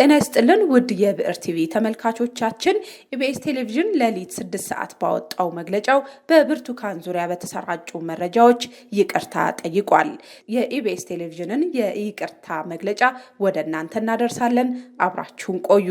ጤና ይስጥልን ውድ የብዕር ቲቪ ተመልካቾቻችን ኢቢኤስ ቴሌቪዥን ለሊት 6 ሰዓት ባወጣው መግለጫው በብርቱካን ዙሪያ በተሰራጩ መረጃዎች ይቅርታ ጠይቋል። የኢቢኤስ ቴሌቪዥንን የይቅርታ መግለጫ ወደ እናንተ እናደርሳለን። አብራችሁን ቆዩ።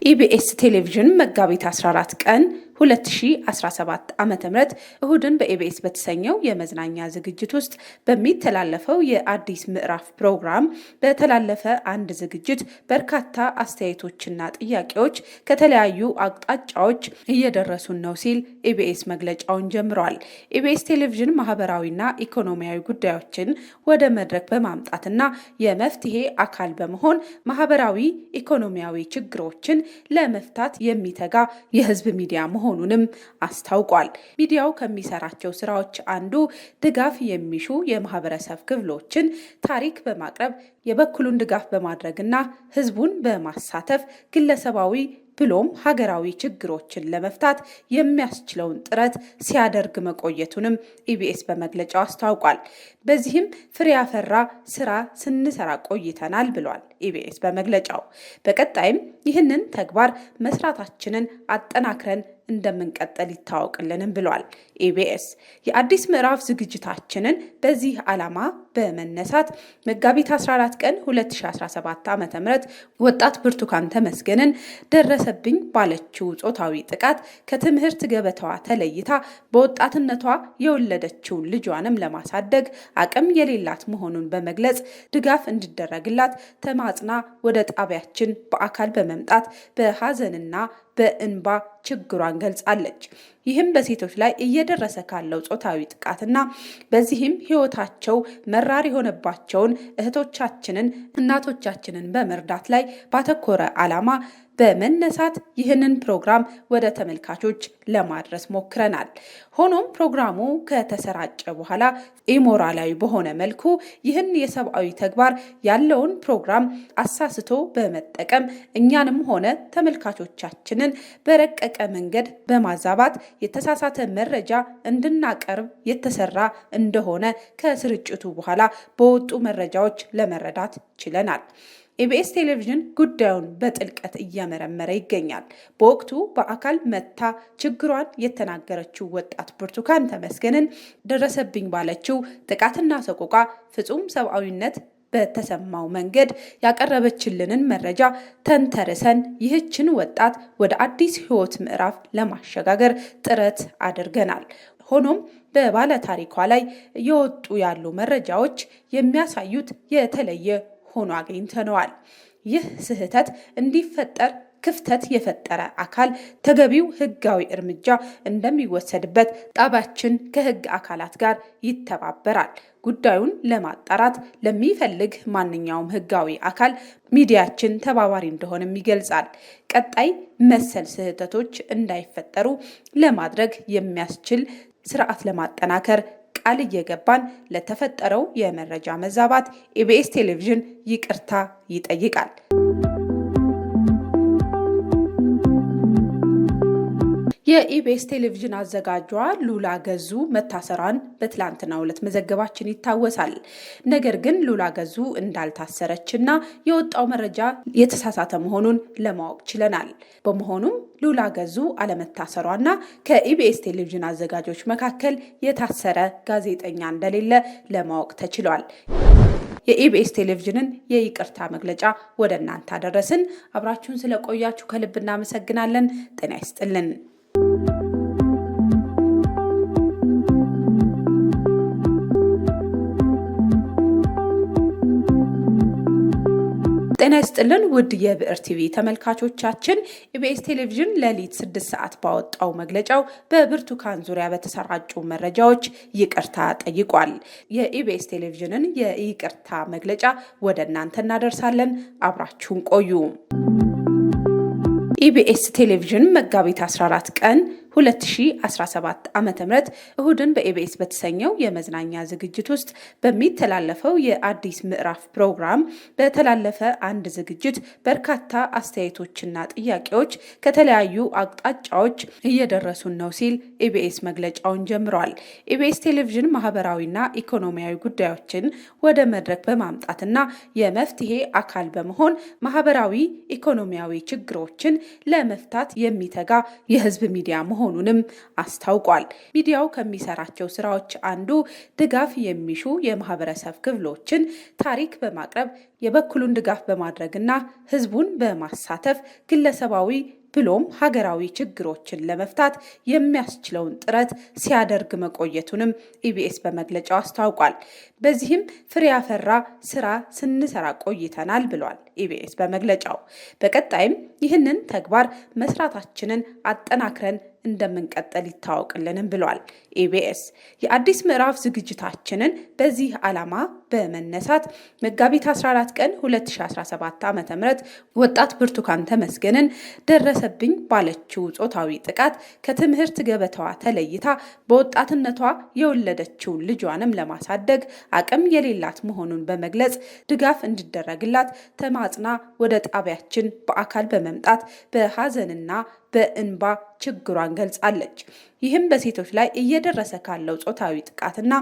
ኢቢኤስ ቴሌቪዥን መጋቢት 14 ቀን 2017 ዓመተ ምህረት እሁድን በኢቢኤስ በተሰኘው የመዝናኛ ዝግጅት ውስጥ በሚተላለፈው የአዲስ ምዕራፍ ፕሮግራም በተላለፈ አንድ ዝግጅት በርካታ አስተያየቶችና ጥያቄዎች ከተለያዩ አቅጣጫዎች እየደረሱን ነው ሲል ኢቢኤስ መግለጫውን ጀምሯል። ኢቢኤስ ቴሌቪዥን ማህበራዊና ኢኮኖሚያዊ ጉዳዮችን ወደ መድረክ በማምጣትና የመፍትሄ አካል በመሆን ማህበራዊ ኢኮኖሚያዊ ችግሮችን ለመፍታት የሚተጋ የህዝብ ሚዲያ መሆኑንም አስታውቋል። ሚዲያው ከሚሰራቸው ስራዎች አንዱ ድጋፍ የሚሹ የማህበረሰብ ክፍሎችን ታሪክ በማቅረብ የበኩሉን ድጋፍ በማድረግና ህዝቡን በማሳተፍ ግለሰባዊ ብሎም ሀገራዊ ችግሮችን ለመፍታት የሚያስችለውን ጥረት ሲያደርግ መቆየቱንም ኢቢኤስ በመግለጫው አስታውቋል። በዚህም ፍሬ ያፈራ ስራ ስንሰራ ቆይተናል ብሏል ኢቢኤስ በመግለጫው። በቀጣይም ይህንን ተግባር መስራታችንን አጠናክረን እንደምንቀጥል ይታወቅልንም ብሏል ኢቢኤስ። የአዲስ ምዕራፍ ዝግጅታችንን በዚህ ዓላማ በመነሳት መጋቢት 14 ቀን 2017 ዓ.ም ወጣት ብርቱካን ተመስገንን ደረሰብኝ ባለችው ጾታዊ ጥቃት ከትምህርት ገበታዋ ተለይታ በወጣትነቷ የወለደችውን ልጇንም ለማሳደግ አቅም የሌላት መሆኑን በመግለጽ ድጋፍ እንዲደረግላት ተማጽና ወደ ጣቢያችን በአካል በመምጣት በሐዘንና በእንባ ችግሯን ገልጻለች። ይህም በሴቶች ላይ እየደረሰ ካለው ጾታዊ ጥቃትና በዚህም ህይወታቸው መራር የሆነባቸውን እህቶቻችንን፣ እናቶቻችንን በመርዳት ላይ ባተኮረ ዓላማ በመነሳት ይህንን ፕሮግራም ወደ ተመልካቾች ለማድረስ ሞክረናል። ሆኖም ፕሮግራሙ ከተሰራጨ በኋላ ኢሞራላዊ በሆነ መልኩ ይህን የሰብአዊ ተግባር ያለውን ፕሮግራም አሳስቶ በመጠቀም እኛንም ሆነ ተመልካቾቻችንን በረቀቀ መንገድ በማዛባት የተሳሳተ መረጃ እንድናቀርብ የተሰራ እንደሆነ ከስርጭቱ በኋላ በወጡ መረጃዎች ለመረዳት ችለናል። ኢቢኤስ ቴሌቪዥን ጉዳዩን በጥልቀት እየመረመረ ይገኛል። በወቅቱ በአካል መታ ችግሯን የተናገረችው ወጣት ብርቱካን ተመስገንን ደረሰብኝ ባለችው ጥቃትና ሰቆቃ ፍጹም ሰብአዊነት በተሰማው መንገድ ያቀረበችልንን መረጃ ተንተርሰን ይህችን ወጣት ወደ አዲስ ህይወት ምዕራፍ ለማሸጋገር ጥረት አድርገናል። ሆኖም በባለ ታሪኳ ላይ የወጡ ያሉ መረጃዎች የሚያሳዩት የተለየ ሆኖ አግኝተነዋል። ይህ ስህተት እንዲፈጠር ክፍተት የፈጠረ አካል ተገቢው ህጋዊ እርምጃ እንደሚወሰድበት ጣቢያችን ከህግ አካላት ጋር ይተባበራል። ጉዳዩን ለማጣራት ለሚፈልግ ማንኛውም ህጋዊ አካል ሚዲያችን ተባባሪ እንደሆነም ይገልጻል። ቀጣይ መሰል ስህተቶች እንዳይፈጠሩ ለማድረግ የሚያስችል ስርዓት ለማጠናከር ቃል እየገባን ለተፈጠረው የመረጃ መዛባት ኢቢኤስ ቴሌቪዥን ይቅርታ ይጠይቃል። የኢቢኤስ ቴሌቪዥን አዘጋጇ ሉላ ገዙ መታሰሯን በትላንትናው ዕለት መዘገባችን ይታወሳል። ነገር ግን ሉላ ገዙ እንዳልታሰረችና የወጣው መረጃ የተሳሳተ መሆኑን ለማወቅ ችለናል። በመሆኑም ሉላ ገዙ አለመታሰሯና ከኢቢኤስ ቴሌቪዥን አዘጋጆች መካከል የታሰረ ጋዜጠኛ እንደሌለ ለማወቅ ተችሏል። የኢቢኤስ ቴሌቪዥንን የይቅርታ መግለጫ ወደ እናንተ አደረስን። አብራችሁን ስለቆያችሁ ከልብ እናመሰግናለን። ጤና ይስጥልን። ጤና ይስጥልን ውድ የብዕር ቲቪ ተመልካቾቻችን፣ ኢቢኤስ ቴሌቪዥን ለሊት 6 ሰዓት ባወጣው መግለጫው በብርቱካን ዙሪያ በተሰራጩ መረጃዎች ይቅርታ ጠይቋል። የኢቢኤስ ቴሌቪዥንን የይቅርታ መግለጫ ወደ እናንተ እናደርሳለን። አብራችሁን ቆዩ። ኢቢኤስ ቴሌቪዥን መጋቢት 14 ቀን 2017 ዓ.ም እሁድን በኢቢኤስ በተሰኘው የመዝናኛ ዝግጅት ውስጥ በሚተላለፈው የአዲስ ምዕራፍ ፕሮግራም በተላለፈ አንድ ዝግጅት በርካታ አስተያየቶችና ጥያቄዎች ከተለያዩ አቅጣጫዎች እየደረሱን ነው ሲል ኢቢኤስ መግለጫውን ጀምሯል። ኢቢኤስ ቴሌቪዥን ማህበራዊና ኢኮኖሚያዊ ጉዳዮችን ወደ መድረክ በማምጣትና የመፍትሄ አካል በመሆን ማህበራዊ ኢኮኖሚያዊ ችግሮችን ለመፍታት የሚተጋ የህዝብ ሚዲያ መሆኑንም አስታውቋል። ሚዲያው ከሚሰራቸው ስራዎች አንዱ ድጋፍ የሚሹ የማህበረሰብ ክፍሎችን ታሪክ በማቅረብ የበኩሉን ድጋፍ በማድረግና ህዝቡን በማሳተፍ ግለሰባዊ ብሎም ሀገራዊ ችግሮችን ለመፍታት የሚያስችለውን ጥረት ሲያደርግ መቆየቱንም ኢቢኤስ በመግለጫው አስታውቋል። በዚህም ፍሬ ያፈራ ስራ ስንሰራ ቆይተናል ብሏል ኢቢኤስ በመግለጫው። በቀጣይም ይህንን ተግባር መስራታችንን አጠናክረን እንደምንቀጥል ይታወቅልንም ብሏል ኢቢኤስ። የአዲስ ምዕራፍ ዝግጅታችንን በዚህ ዓላማ በመነሳት መጋቢት 14 ቀን 2017 ዓ.ም ወጣት ብርቱካን ተመስገንን ደረሰብኝ ባለችው ጾታዊ ጥቃት ከትምህርት ገበታዋ ተለይታ በወጣትነቷ የወለደችውን ልጇንም ለማሳደግ አቅም የሌላት መሆኑን በመግለጽ ድጋፍ እንዲደረግላት ተማጽና ወደ ጣቢያችን በአካል በመምጣት በሐዘንና በእንባ ችግሯን ገልጻለች። ይህም በሴቶች ላይ እየደረሰ ካለው ጾታዊ ጥቃትና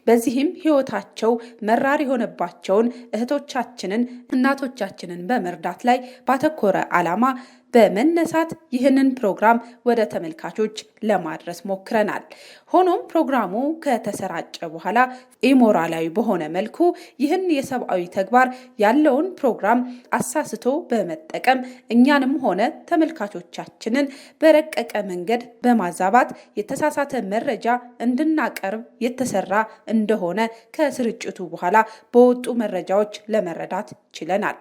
በዚህም ሕይወታቸው መራር የሆነባቸውን እህቶቻችንን፣ እናቶቻችንን በመርዳት ላይ ባተኮረ ዓላማ በመነሳት ይህንን ፕሮግራም ወደ ተመልካቾች ለማድረስ ሞክረናል። ሆኖም ፕሮግራሙ ከተሰራጨ በኋላ ኢሞራላዊ በሆነ መልኩ ይህን የሰብአዊ ተግባር ያለውን ፕሮግራም አሳስቶ በመጠቀም እኛንም ሆነ ተመልካቾቻችንን በረቀቀ መንገድ በማዛባት የተሳሳተ መረጃ እንድናቀርብ የተሰራ እንደሆነ ከስርጭቱ በኋላ በወጡ መረጃዎች ለመረዳት ችለናል።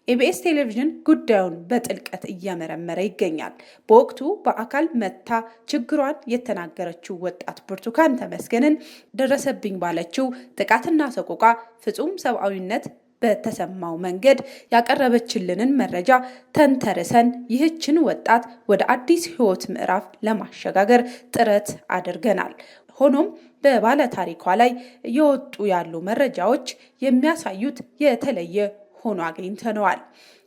ኢቢኤስ ቴሌቪዥን ጉዳዩን በጥልቀት እያመረመረ ይገኛል። በወቅቱ በአካል መታ ችግሯን የተናገረችው ወጣት ብርቱካን ተመስገንን ደረሰብኝ ባለችው ጥቃትና ሰቆቃ ፍጹም ሰብአዊነት በተሰማው መንገድ ያቀረበችልንን መረጃ ተንተርሰን ይህችን ወጣት ወደ አዲስ ሕይወት ምዕራፍ ለማሸጋገር ጥረት አድርገናል። ሆኖም በባለ ታሪኳ ላይ የወጡ ያሉ መረጃዎች የሚያሳዩት የተለየ ሆኖ አግኝተነዋል።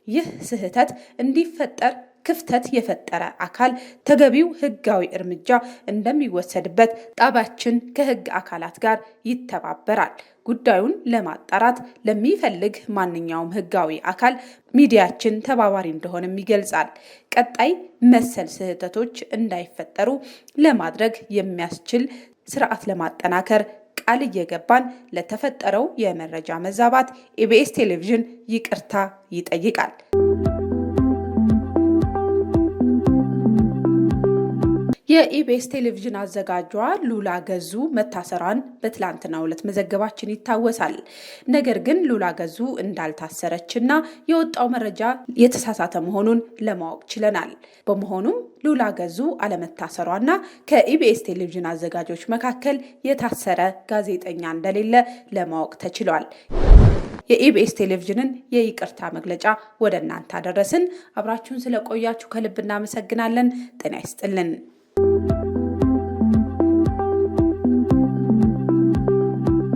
ይህ ስህተት እንዲፈጠር ክፍተት የፈጠረ አካል ተገቢው ሕጋዊ እርምጃ እንደሚወሰድበት ጣቢያችን ከሕግ አካላት ጋር ይተባበራል። ጉዳዩን ለማጣራት ለሚፈልግ ማንኛውም ሕጋዊ አካል ሚዲያችን ተባባሪ እንደሆነም ይገልጻል። ቀጣይ መሰል ስህተቶች እንዳይፈጠሩ ለማድረግ የሚያስችል ስርዓት ለማጠናከር ቃል እየገባን ለተፈጠረው የመረጃ መዛባት ኢቢኤስ ቴሌቪዥን ይቅርታ ይጠይቃል። የኢቢኤስ ቴሌቪዥን አዘጋጇ ሉላ ገዙ መታሰሯን በትላንትናው ዕለት መዘገባችን ይታወሳል። ነገር ግን ሉላ ገዙ እንዳልታሰረችና የወጣው መረጃ የተሳሳተ መሆኑን ለማወቅ ችለናል። በመሆኑም ሉላ ገዙ አለመታሰሯና ከኢቢኤስ ቴሌቪዥን አዘጋጆች መካከል የታሰረ ጋዜጠኛ እንደሌለ ለማወቅ ተችሏል። የኢቢኤስ ቴሌቪዥንን የይቅርታ መግለጫ ወደ እናንተ አደረስን። አብራችሁን ስለቆያችሁ ከልብ እናመሰግናለን። ጤና ይስጥልን።